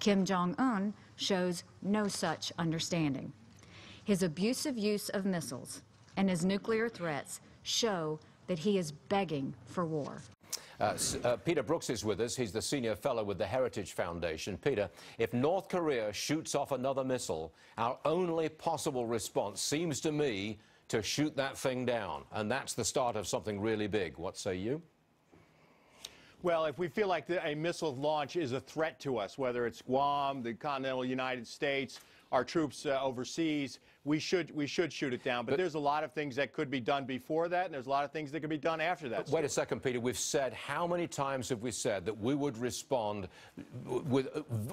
Kim Jong-un shows no such understanding. His abusive use of missiles and his nuclear threats show that he is begging for war. Peter Brookes is with us. He's the senior fellow with the Heritage Foundation. Peter, if North Korea shoots off another missile, our only possible response seems to me to shoot that thing down. And that's the start of something really big. What say you? Well, if we feel like a missile launch is a threat to us, whether it's Guam, the continental United States, our troops overseas, we should shoot it down. But there's a lot of things that could be done before that, and there's a lot of things that could be done after that. Wait a second, Peter. We've said, how many times have we said that we would respond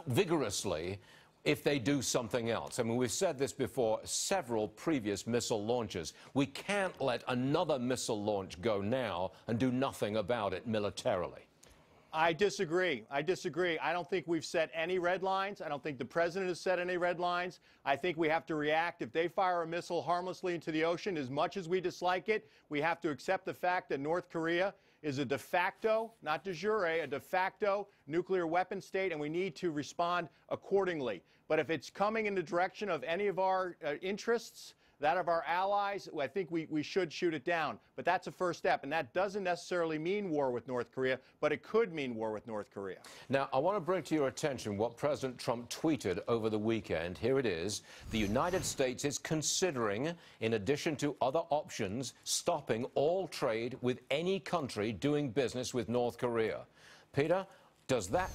vigorously if they do something else? I mean, we've said this before, several previous missile launches. We can't let another missile launch go now and do nothing about it militarily. I disagree. I don't think we've set any red lines. I don't think the president has set any red lines. I think we have to react. If they fire a missile harmlessly into the ocean, as much as we dislike it, we have to accept the fact that North Korea is a de facto, not de jure, a de facto nuclear weapon state, and we need to respond accordingly. But if it's coming in the direction of any of our interests, that of our allies, I think we should shoot it down. But that's a first step, and that doesn't necessarily mean war with North Korea, but it could mean war with North Korea. Now, I want to bring to your attention what President Trump tweeted over the weekend. Here it is. The United States is considering, in addition to other options, stopping all trade with any country doing business with North Korea. Peter, does that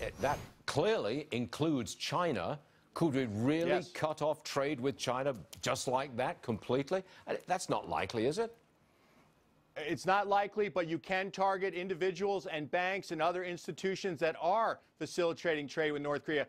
clearly includes China? Could we really cut off trade with China just like that, completely? That's not likely, is it? It's not likely, but you can target individuals and banks and other institutions that are facilitating trade with North Korea.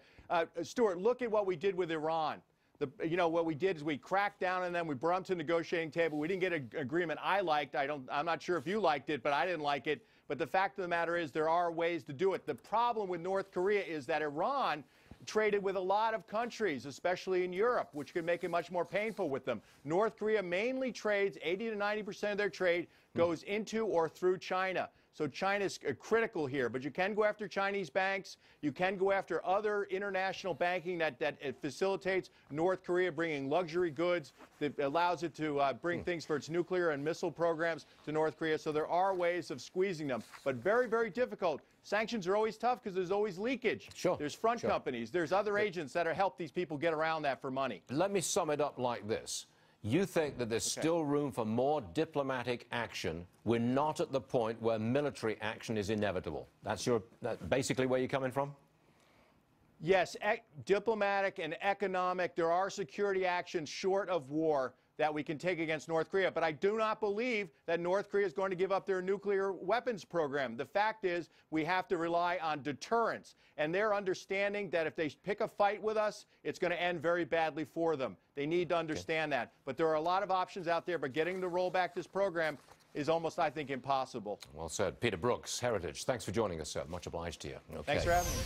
Stuart, look at what we did with Iran. What we did is we cracked down on them. We brought them to the negotiating table. We didn't get an agreement I liked. I'm not sure if you liked it, but I didn't like it. But the fact of the matter is there are ways to do it. The problem with North Korea is that Iran traded with a lot of countries, especially in Europe, which could make it much more painful with them. North Korea mainly trades, 80 to 90% of their trade goes into or through China. So China's critical here, but you can go after Chinese banks. You can go after other international banking that facilitates North Korea bringing luxury goods, that allows it to bring things for its nuclear and missile programs to North Korea. So there are ways of squeezing them, but very, very difficult. Sanctions are always tough because there's always leakage. There's front companies. There's other agents that help these people get around that for money. Let me sum it up like this. You think that there's still room for more diplomatic action. We're not at the point where military action is inevitable. That's basically where you're coming from? Yes, diplomatic and economic. There are security actions short of war that we can take against North Korea. But I do not believe that North Korea is going to give up their nuclear weapons program. The fact is we have to rely on deterrence. And they're understanding that if they pick a fight with us, it's going to end very badly for them. They need to understand that. But there are a lot of options out there, but getting to roll back this program is almost, I think, impossible. Well said. Peter Brookes, Heritage, thanks for joining us, sir. Much obliged to you. Thanks for having me.